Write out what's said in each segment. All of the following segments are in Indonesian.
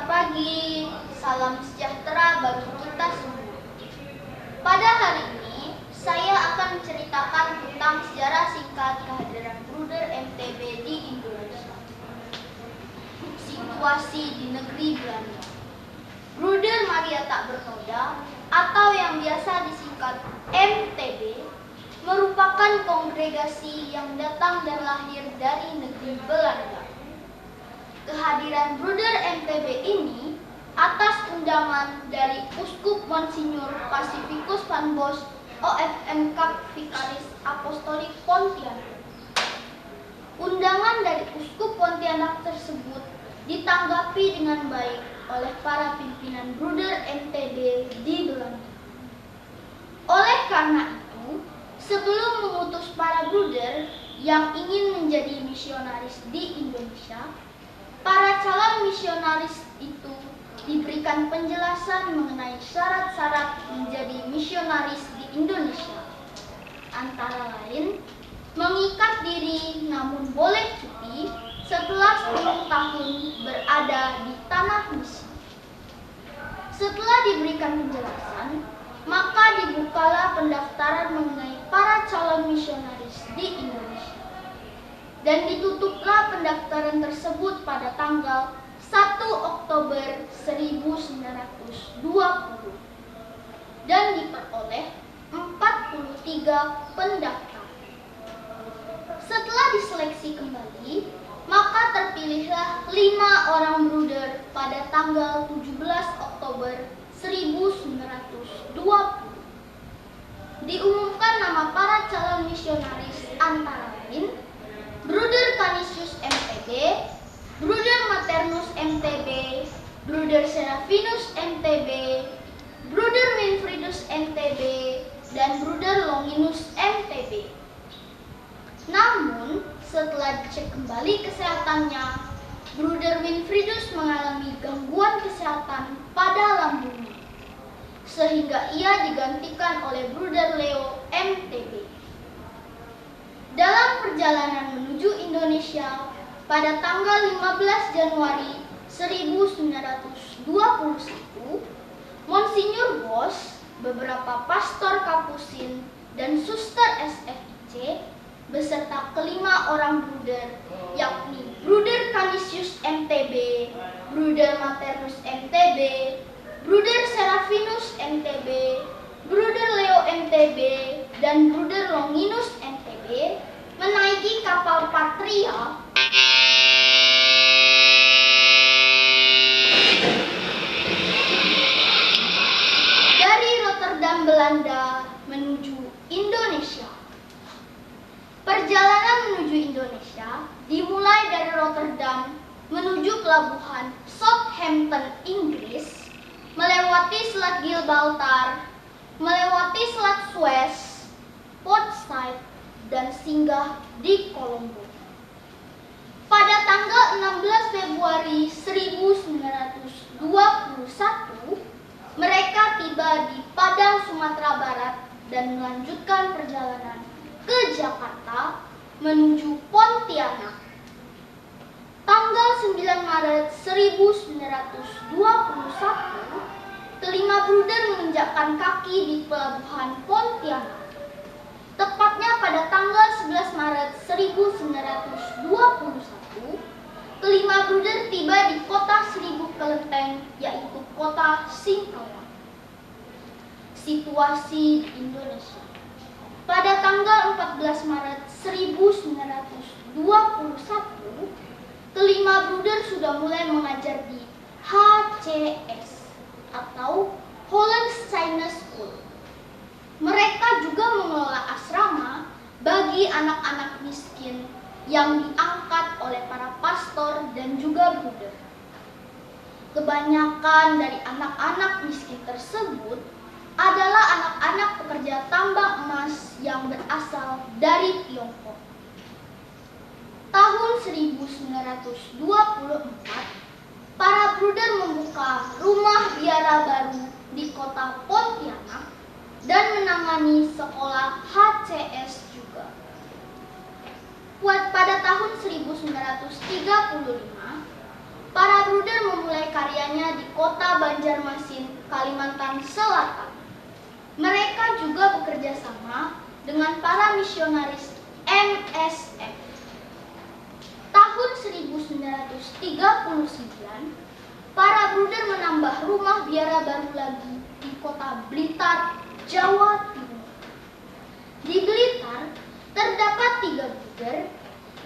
pagi, salam sejahtera bagi kita semua. Pada hari ini, saya akan menceritakan tentang sejarah singkat kehadiran Bruder MTB di Indonesia. Situasi di negeri Belanda. Bruder Maria Tak Bernoda atau yang biasa disingkat MTB merupakan kongregasi yang datang dan lahir dari negeri Belanda. Kehadiran Bruder MTB ini atas undangan dari Uskup Monsinyur Pacificus van Bos OFM Kap Vikaris Apostolik Pontianak. Undangan dari Uskup Pontianak tersebut ditanggapi dengan baik oleh para pimpinan Bruder MTB di Belanda. Oleh karena itu, sebelum mengutus para bruder yang ingin menjadi misionaris di Indonesia, para calon misionaris itu diberikan penjelasan mengenai syarat-syarat menjadi misionaris di Indonesia. Antara lain, mengikat diri namun boleh cuti setelah 10 tahun berada di tanah misi. Setelah diberikan penjelasan, maka dibukalah pendaftaran mengenai para calon misionaris di Indonesia. Dan ditutuplah pendaftaran tersebut pada tanggal 1 Oktober 1920 dan diperoleh 43 pendaftar. Setelah diseleksi kembali, maka terpilihlah 5 orang bruder pada tanggal 17 Oktober 1920. Diumumkan nama para calon misionaris antara lain Bruder Canisius MTB, Bruder Maternus MTB, Bruder Serafinus MTB, Bruder Winfridus MTB, dan Bruder Longinus MTB. Namun, setelah dicek kembali kesehatannya, Bruder Winfridus mengalami gangguan kesehatan pada lambungnya, sehingga ia digantikan oleh Bruder Leo MTB. Dalam perjalanan menuju Indonesia pada tanggal 15 Januari 1921, Monsinyur Bos, beberapa pastor Kapusin, dan suster SFIC beserta kelima orang bruder, yakni Bruder Canisius MTB, Bruder Maternus MTB, Bruder Serafinus MTB, Bruder Leo MTB, dan Bruder Longinus MTB menaiki kapal Patria dari Rotterdam, Belanda menuju Indonesia. Perjalanan menuju Indonesia dimulai dari Rotterdam menuju pelabuhan Southampton, Inggris, melewati Selat Gibraltar, melewati Selat Suez, Port Said, dan singgah di Kolombo. Pada tanggal 16 Februari 1921, mereka tiba di Padang, Sumatera Barat dan melanjutkan perjalanan ke Jakarta menuju Pontianak. Tanggal 9 Maret 1921, kelima bruder menginjakkan kaki di pelabuhan Pontianak. Tepatnya pada tanggal 11 Maret 1921, kelima bruder tiba di kota Seribu Kelenteng, yaitu kota Singkawang. Situasi di Indonesia. Pada tanggal 14 Maret 1921, kelima bruder sudah mulai mengajar di HCS atau Holland China School. Mereka juga mengelola asrama bagi anak-anak miskin yang diangkat oleh para pastor dan juga bruder. Kebanyakan dari anak-anak miskin tersebut adalah anak-anak pekerja tambang emas yang berasal dari Tiongkok. Tahun 1924, para bruder membuka rumah biara baru di kota Pontianak dan menangani sekolah HCS juga. Pada tahun 1935, para bruder memulai karir karyanya di kota Banjarmasin, Kalimantan Selatan. Mereka juga bekerja sama dengan para misionaris MSF. Tahun 1939, para bruder menambah rumah biara baru lagi di kota Blitar, Jawa Timur. Di Blitar terdapat 3 bruder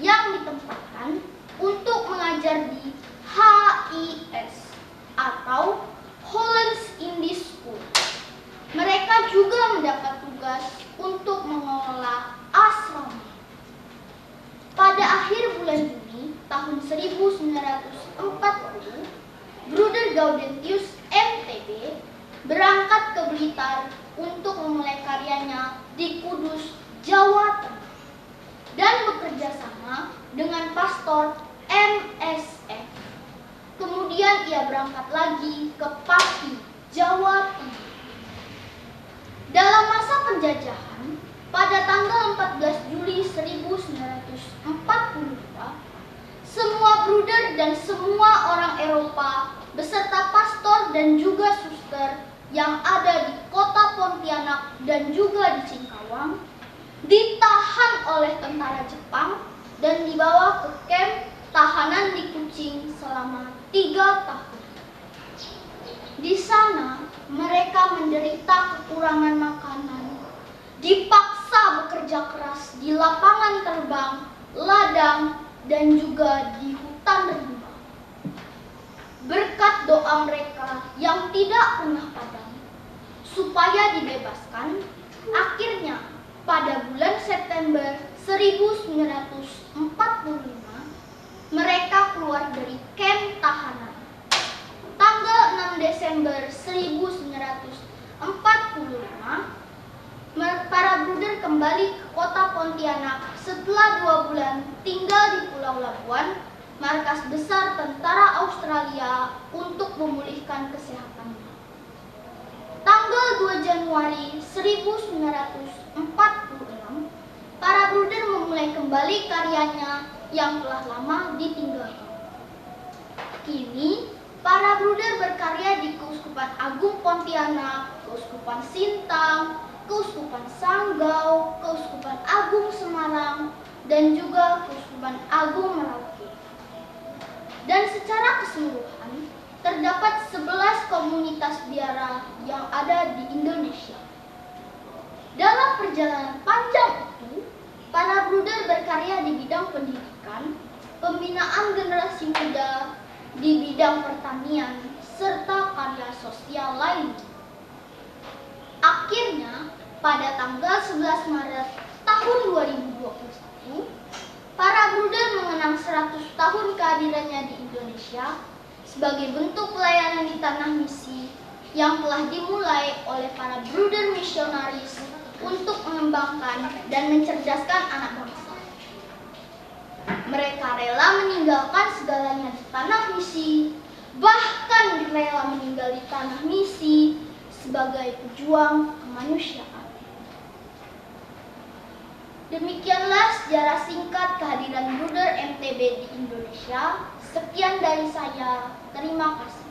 yang ditempatkan untuk mengajar di HIS atau Hollands Indies School. Mereka juga mendapat tugas untuk mengelola asrama. Pada akhir bulan Juni tahun 1940, Bruder Gaudentius MTB berangkat ke Blitar untuk memulai karyanya di Kudus, Jawa Tengah, dan bekerja sama dengan pastor MSF. Kemudian ia berangkat lagi ke Pati, Jawa Timur. Dalam masa penjajahan, pada tanggal 14 Juli 1942, semua bruder dan semua orang Eropa beserta pastor dan juga suster yang ada di kota Pontianak dan juga di Singkawang ditahan oleh tentara Jepang dan dibawa ke kamp tahanan di Kucing selama 3 tahun. Di sana mereka menderita kekurangan makanan, dipaksa bekerja keras di lapangan terbang, ladang, dan juga di hutan rimba. Berkat doa mereka yang tidak pernah padam supaya dibebaskan, akhirnya pada bulan September 1945 mereka keluar dari kamp tahanan. Tanggal 6 Desember 1945, para bruder kembali ke kota Pontianak setelah 2 bulan tinggal di Pulau Labuan, markas besar tentara Australia, untuk memulihkan kesehatannya. Tanggal 2 Januari 1946, para bruder memulai kembali karyanya yang telah lama ditinggalkan. Kini, para bruder berkarya di Keuskupan Agung Pontianak, Keuskupan Sintang, Keuskupan Sanggau, Keuskupan Agung Semarang, dan juga Keuskupan Agung Merauke. Dan secara keseluruhan, terdapat 11 komunitas biara yang ada di Indonesia. Dalam perjalanan panjang itu, para bruder berkarya di bidang pendidikan, pembinaan generasi muda, di bidang pertanian, serta karya sosial lainnya. Akhirnya, pada tanggal 11 Maret tahun 2021, para bruder mengenang 100 tahun kehadirannya di Indonesia sebagai bentuk pelayanan di tanah misi yang telah dimulai oleh para bruder misionaris untuk mengembangkan dan mencerdaskan anak bangsa. Mereka rela meninggalkan segalanya di tanah misi, bahkan rela meninggal di tanah misi sebagai pejuang kemanusiaan. Demikianlah sejarah singkat kehadiran Bruder MTB di Indonesia. Sekian dari saya. Terima kasih.